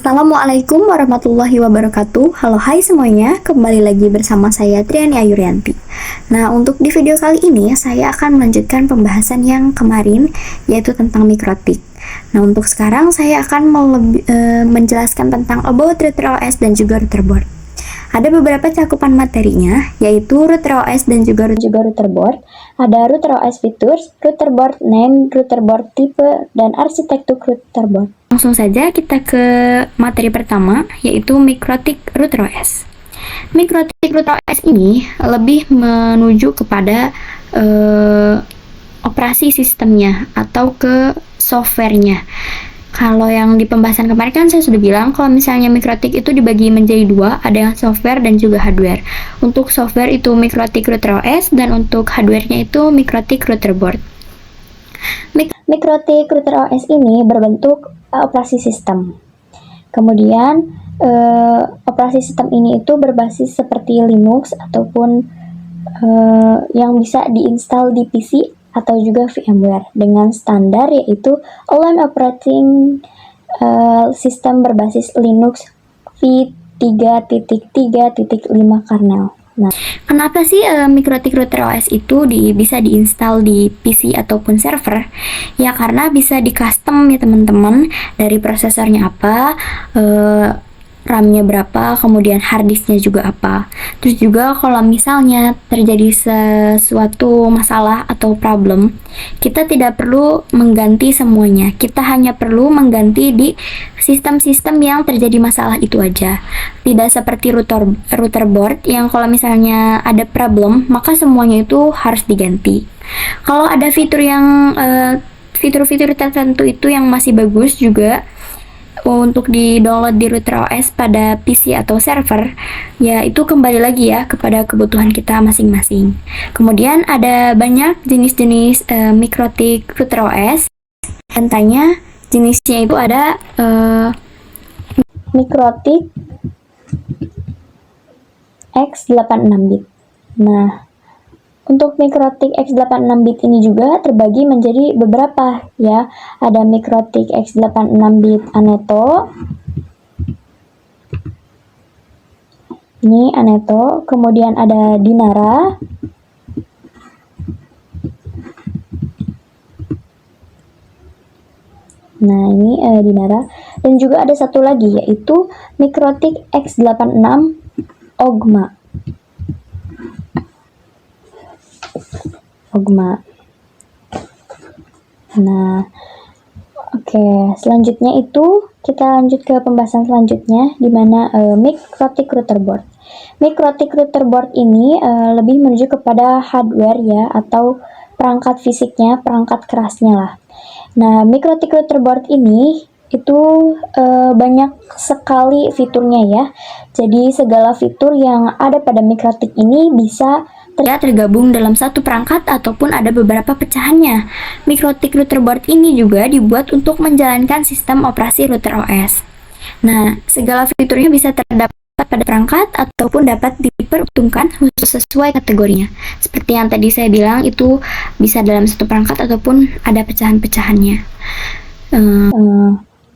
Assalamualaikum warahmatullahi wabarakatuh. Halo hai semuanya, kembali lagi bersama saya Triani Ayurianti. Nah, untuk di video kali ini saya akan melanjutkan pembahasan yang kemarin, yaitu tentang mikrotik. Nah, untuk sekarang saya akan menjelaskan tentang about router OS dan juga router board. Ada beberapa cakupan materinya, yaitu router OS dan juga router board. Ada router OS features, router board name, router board type, dan arsitektur router board. Langsung saja kita ke materi pertama, yaitu mikrotik router OS. Mikrotik router OS ini lebih menuju kepada operasi sistemnya atau ke softwarenya. Kalau yang di pembahasan kemarin kan saya sudah bilang kalau misalnya mikrotik itu dibagi menjadi dua, ada yang software dan juga hardware. Untuk software itu mikrotik router OS dan untuk hardwarenya itu mikrotik router board. Mikrotik router OS ini berbentuk operasi sistem. Kemudian operasi sistem ini itu berbasis seperti Linux ataupun yang bisa diinstal di PC atau juga VMware dengan standar yaitu All-in Operating System berbasis Linux v3.3.5 kernel. Nah, kenapa sih mikrotik router OS itu bisa diinstal di PC ataupun server? Ya karena bisa di custom ya teman-teman, dari prosesornya apa, RAM-nya berapa, kemudian harddisknya juga apa. Terus juga kalau misalnya terjadi sesuatu masalah atau problem, kita tidak perlu mengganti semuanya. Kita hanya perlu mengganti di sistem-sistem yang terjadi masalah itu aja. Tidak seperti router board yang kalau misalnya ada problem, maka semuanya itu harus diganti. Kalau ada fitur yang fitur-fitur tertentu itu yang masih bagus juga untuk di-download di router OS pada PC atau server, ya itu kembali lagi ya kepada kebutuhan kita masing-masing. Kemudian ada banyak jenis-jenis mikrotik router OS. Contohnya jenisnya itu ada mikrotik X86 bit. Nah, untuk mikrotik X86 bit ini juga terbagi menjadi beberapa ya. Ada mikrotik X86 bit Aneto. Ini Aneto, kemudian ada Dinara. Nah, ini Dinara, dan juga ada satu lagi yaitu mikrotik X86 Ogma. Nah, oke, selanjutnya itu kita lanjut ke pembahasan selanjutnya di mana mikrotik router board. Mikrotik router board ini lebih menuju kepada hardware ya, atau perangkat fisiknya, perangkat kerasnya lah. Nah, mikrotik router board ini itu banyak sekali fiturnya ya. Jadi segala fitur yang ada pada mikrotik ini bisa tergabung dalam satu perangkat ataupun ada beberapa pecahannya. Mikrotik router board ini juga dibuat untuk menjalankan sistem operasi router OS. Nah, segala fiturnya bisa terdapat pada perangkat ataupun dapat diperuntukkan khusus sesuai kategorinya. Seperti yang tadi saya bilang, itu bisa dalam satu perangkat ataupun ada pecahan-pecahannya.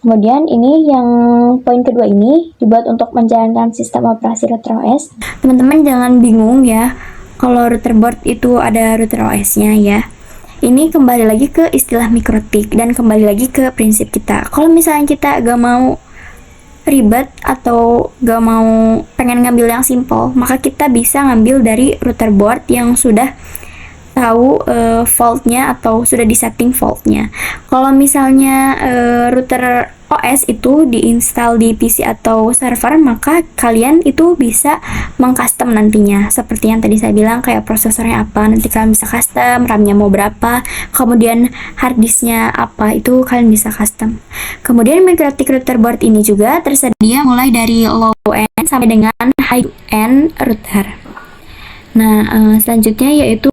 Kemudian ini yang poin kedua ini dibuat untuk menjalankan sistem operasi router OS. Teman-teman jangan bingung ya, kalau router board itu ada router OS-nya ya. Ini kembali lagi ke istilah mikrotik dan kembali lagi ke prinsip kita. Kalau misalnya kita gak mau ribet atau gak mau pengen ngambil yang simple, maka kita bisa ngambil dari router board yang sudah tahu faultnya atau sudah disetting faultnya. Kalau misalnya router OS itu diinstal di PC atau server, maka kalian itu bisa mengcustom nantinya. Seperti yang tadi saya bilang, kayak prosesornya apa, nanti kalian bisa custom, RAM-nya mau berapa, kemudian harddisknya apa, itu kalian bisa custom. Kemudian mikrotik router board ini juga tersedia mulai dari low end sampai dengan high end router. Nah, selanjutnya yaitu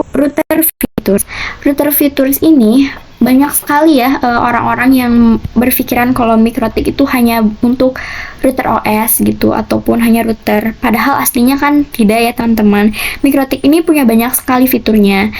router features. Router features ini banyak sekali ya orang-orang yang berpikiran kalau mikrotik itu hanya untuk router OS gitu ataupun hanya router. Padahal aslinya kan tidak ya teman-teman. Mikrotik ini punya banyak sekali fiturnya.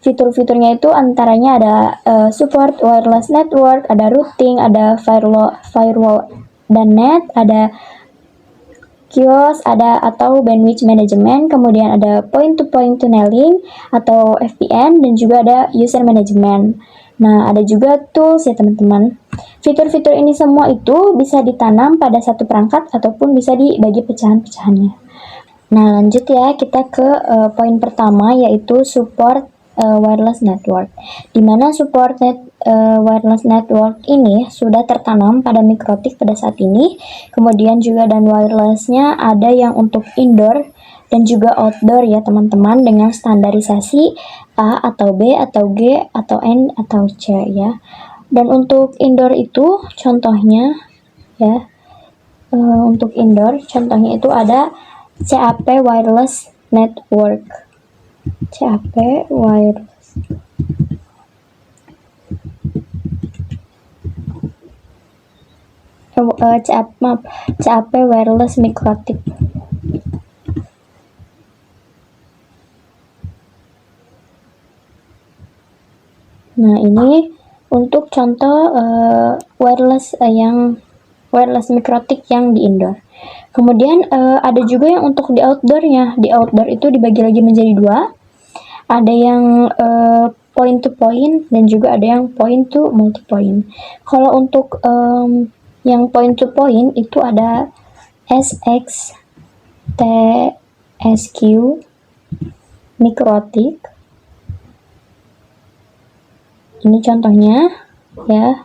Fitur-fiturnya itu antaranya ada support wireless network, ada routing, ada firewall dan net, ada QoS, ada atau bandwidth management, kemudian ada point-to-point tunneling atau VPN, dan juga ada user management. Nah, ada juga tools ya teman-teman. Fitur-fitur ini semua itu bisa ditanam pada satu perangkat ataupun bisa dibagi pecahan-pecahannya. Nah, lanjut ya, kita ke poin pertama, yaitu support wireless network. Di mana support wireless network ini sudah tertanam pada Mikrotik pada saat ini. Kemudian juga dan wirelessnya ada yang untuk indoor dan juga outdoor ya teman-teman, dengan standarisasi A atau B atau G atau N atau C ya. Dan untuk indoor itu contohnya ya, untuk indoor contohnya itu ada CAP wireless network. CAP wireless. CAP wireless Mikrotik. Nah, ini untuk contoh wireless yang wireless Mikrotik yang di indoor. Kemudian ada juga yang untuk di outdoornya. Di outdoor itu dibagi lagi menjadi dua. Ada yang point to point dan juga ada yang point to multi point. Kalau untuk yang point to point itu ada SX, TSQ, Mikrotik. Ini contohnya ya.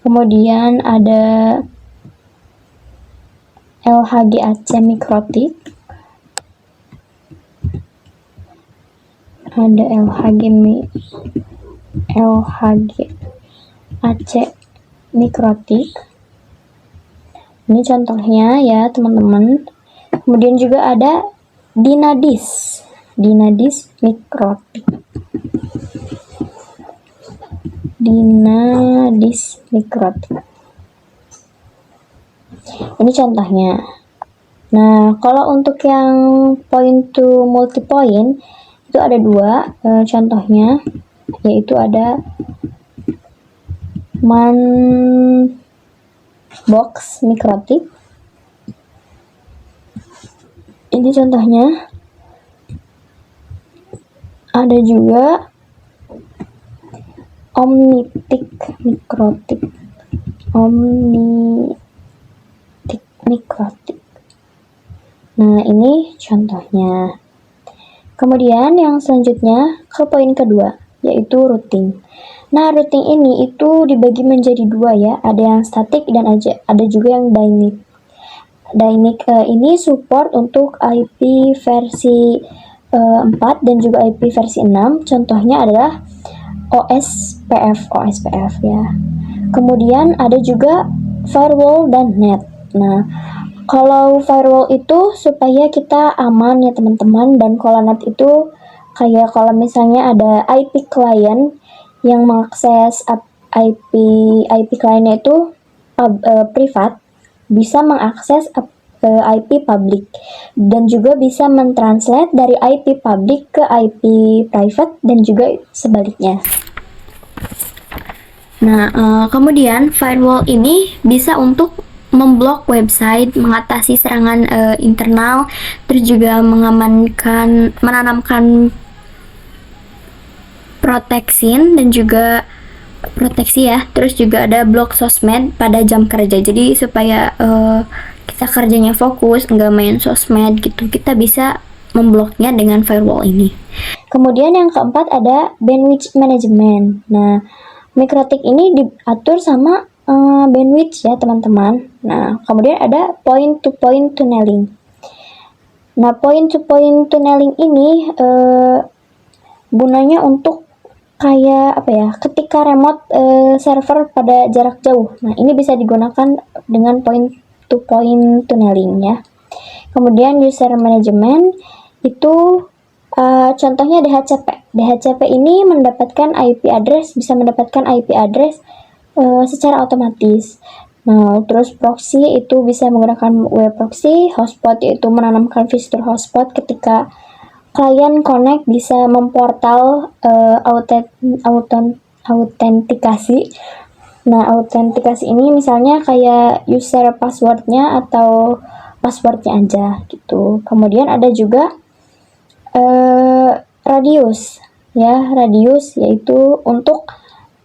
Kemudian ada LHGAC Mikrotik. Ada LHGAC Mikrotik. Ini contohnya ya teman-teman. Kemudian juga ada Dynadis Mikrotik. Dynadis Mikrotik. Ini contohnya. Nah, kalau untuk yang point to multi point itu ada dua contohnya, yaitu ada Manbox Mikrotik. Ini contohnya. Ada juga Omnitik Mikrotik. Nah, ini contohnya. Kemudian yang selanjutnya ke poin kedua, yaitu routing. Nah, routing ini itu dibagi menjadi dua ya, ada yang static dan ada juga yang dynamic. Dynamic ini support untuk IP versi 4 dan juga IP versi 6. Contohnya adalah OSPF ya. Kemudian ada juga firewall dan net. Nah, kalau firewall itu supaya kita aman ya teman-teman, dan kalau net itu kayak kalau misalnya ada IP client yang mengakses IP clientnya itu privat, bisa mengakses IP public, dan juga bisa mentranslate dari IP public ke IP private dan juga sebaliknya. Nah, kemudian firewall ini bisa untuk memblok website, mengatasi serangan internal, terus juga menanamkan dan juga proteksi ya. Terus juga ada blok sosmed pada jam kerja. Jadi supaya kita kerjanya fokus, nggak main sosmed gitu, kita bisa membloknya dengan firewall ini. Kemudian yang keempat ada bandwidth management. Nah, Mikrotik ini diatur sama bandwidth ya teman-teman. Nah, kemudian ada point to point tunneling. Nah, point to point tunneling ini gunanya untuk kayak apa ya, ketika remote server pada jarak jauh. Nah, ini bisa digunakan dengan point to point tunneling ya. Kemudian user management itu contohnya DHCP. DHCP ini mendapatkan IP address, bisa mendapatkan IP address secara otomatis. Nah, terus proxy itu bisa menggunakan web proxy. Hotspot yaitu menanamkan fitur hotspot ketika klien connect, bisa memportal autentikasi. Nah, autentikasi ini misalnya kayak user passwordnya atau passwordnya aja gitu. Kemudian ada juga radius ya, radius yaitu untuk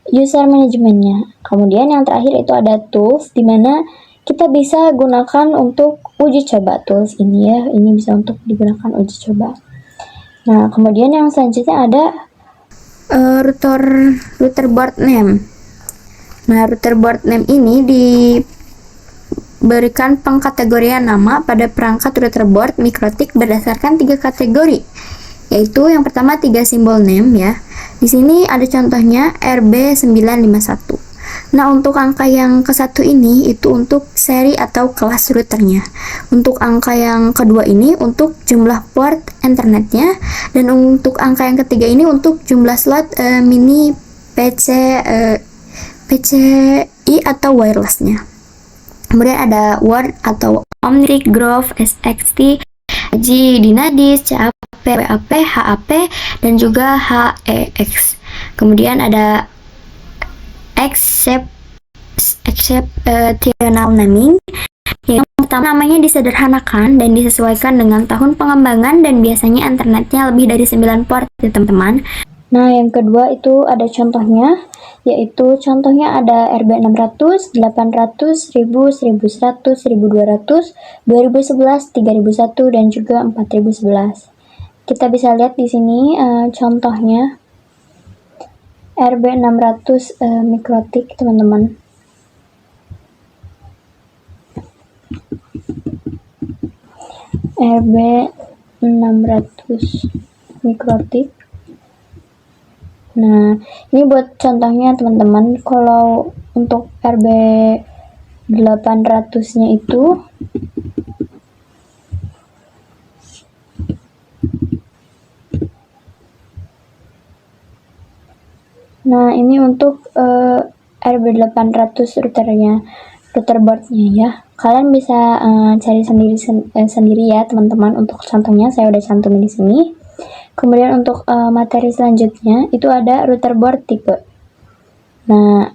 user manajemennya. Kemudian yang terakhir itu ada tools, di mana kita bisa gunakan untuk uji coba. Tools ini ya, ini bisa untuk digunakan uji coba. Nah, kemudian yang selanjutnya ada router board name. Nah, router board name ini diberikan pengkategorian nama pada perangkat router board mikrotik berdasarkan 3 kategori, yaitu yang pertama 3 simbol name ya. Di sini ada contohnya RB951. Nah, untuk angka yang ke-1 ini itu untuk seri atau kelas routernya. Untuk angka yang kedua ini untuk jumlah port internetnya, dan untuk angka yang ketiga ini untuk jumlah slot mini PCI atau wirelessnya. Kemudian ada Word atau Omnitric, Grove, SXT, G, Dynadis, CAP, WAP, HAP, dan juga HEX. Kemudian ada exceptional naming. Yang pertama, namanya disederhanakan dan disesuaikan dengan tahun pengembangan, dan biasanya internetnya lebih dari 9 port ya teman-teman. Nah, yang kedua itu ada contohnya, yaitu contohnya ada RB600, 800, 1000, 1100, 1200, 2011, 3001, dan juga 4011. Kita bisa lihat di sini contohnya RB600 mikrotik, teman-teman. RB600 mikrotik. Nah, ini buat contohnya teman-teman. Kalau untuk RB 800-nya itu nah, ini untuk RB 800 routernya, router boardnya ya. Kalian bisa cari sendiri ya teman-teman. Untuk contohnya saya udah cantumin di sini. Kemudian untuk materi selanjutnya itu ada router board tipe. Nah,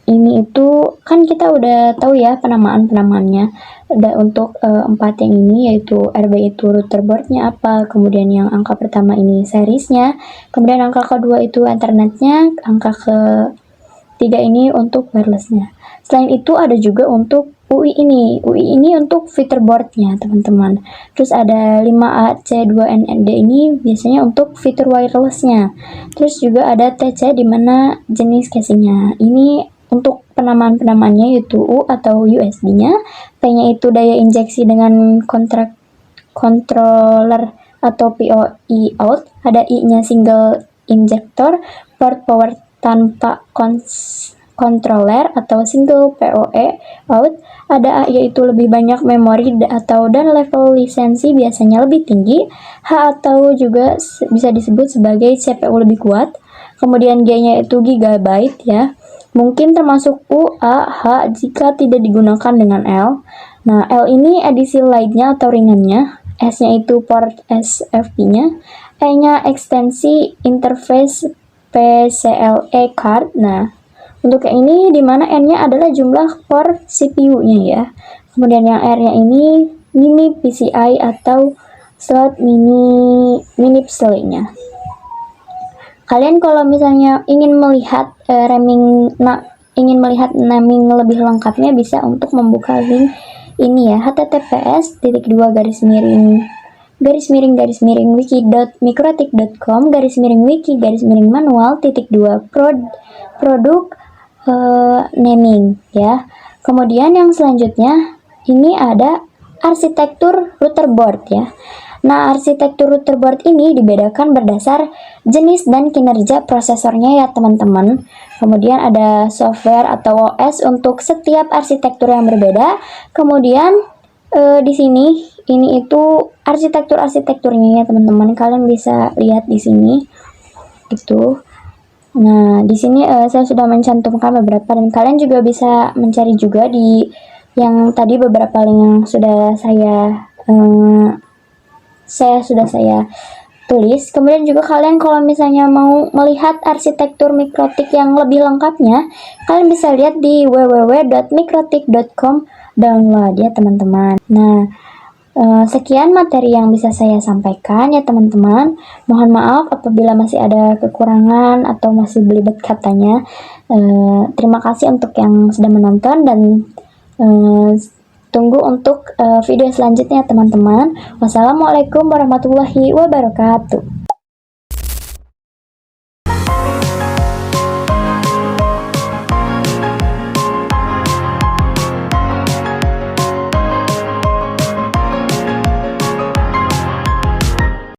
ini itu kan kita udah tahu ya penamaannya. Ada untuk 4 yang ini, yaitu RB itu router boardnya apa, kemudian yang angka pertama ini seriesnya, kemudian angka kedua itu internetnya, angka ketiga ini untuk wirelessnya. Selain itu ada juga untuk UI ini untuk filter boardnya teman-teman. Terus ada 5AC2ND ini biasanya untuk fitur wirelessnya. Terus juga ada TC di mana jenis casingnya. Ini untuk penamaan-penamaannya yaitu U atau USB-nya, P-nya itu daya injeksi dengan controller atau PoE out, ada I-nya single injector, port power tanpa controller atau single PoE out, ada A yaitu lebih banyak memori dan level lisensi biasanya lebih tinggi, H atau juga bisa disebut sebagai CPU lebih kuat, kemudian G-nya itu gigabyte ya, mungkin termasuk U, A, H jika tidak digunakan dengan L. Nah, L ini edisi lightnya atau ringannya, S-nya itu port SFP-nya, E-nya ekstensi interface PCLE card. Nah, untuk yang ini dimana N-nya adalah jumlah core CPU-nya ya. Kemudian yang R-nya ini mini PCI atau slot mini PCI-nya. Kalian kalau misalnya ingin melihat ingin melihat naming lebih lengkapnya, bisa untuk membuka link ini ya, https://wiki.mikrotik.com/wiki-manual-2 naming ya. Kemudian yang selanjutnya ini ada arsitektur router board ya. Nah, arsitektur router board ini dibedakan berdasar jenis dan kinerja prosesornya ya teman-teman. Kemudian ada software atau OS untuk setiap arsitektur yang berbeda. Kemudian di sini ini itu arsitekturnya ya teman-teman. Kalian bisa lihat di sini gitu. Nah, di sini saya sudah mencantumkan beberapa, dan kalian juga bisa mencari juga di yang tadi beberapa link yang sudah saya tulis. Kemudian juga kalian kalau misalnya mau melihat arsitektur Mikrotik yang lebih lengkapnya, kalian bisa lihat di www.mikrotik.com, download ya teman-teman. Nah, sekian materi yang bisa saya sampaikan ya teman-teman. Mohon maaf apabila masih ada kekurangan atau masih belibet katanya. Terima kasih untuk yang sudah menonton dan tunggu untuk video selanjutnya teman-teman. Wassalamualaikum warahmatullahi wabarakatuh.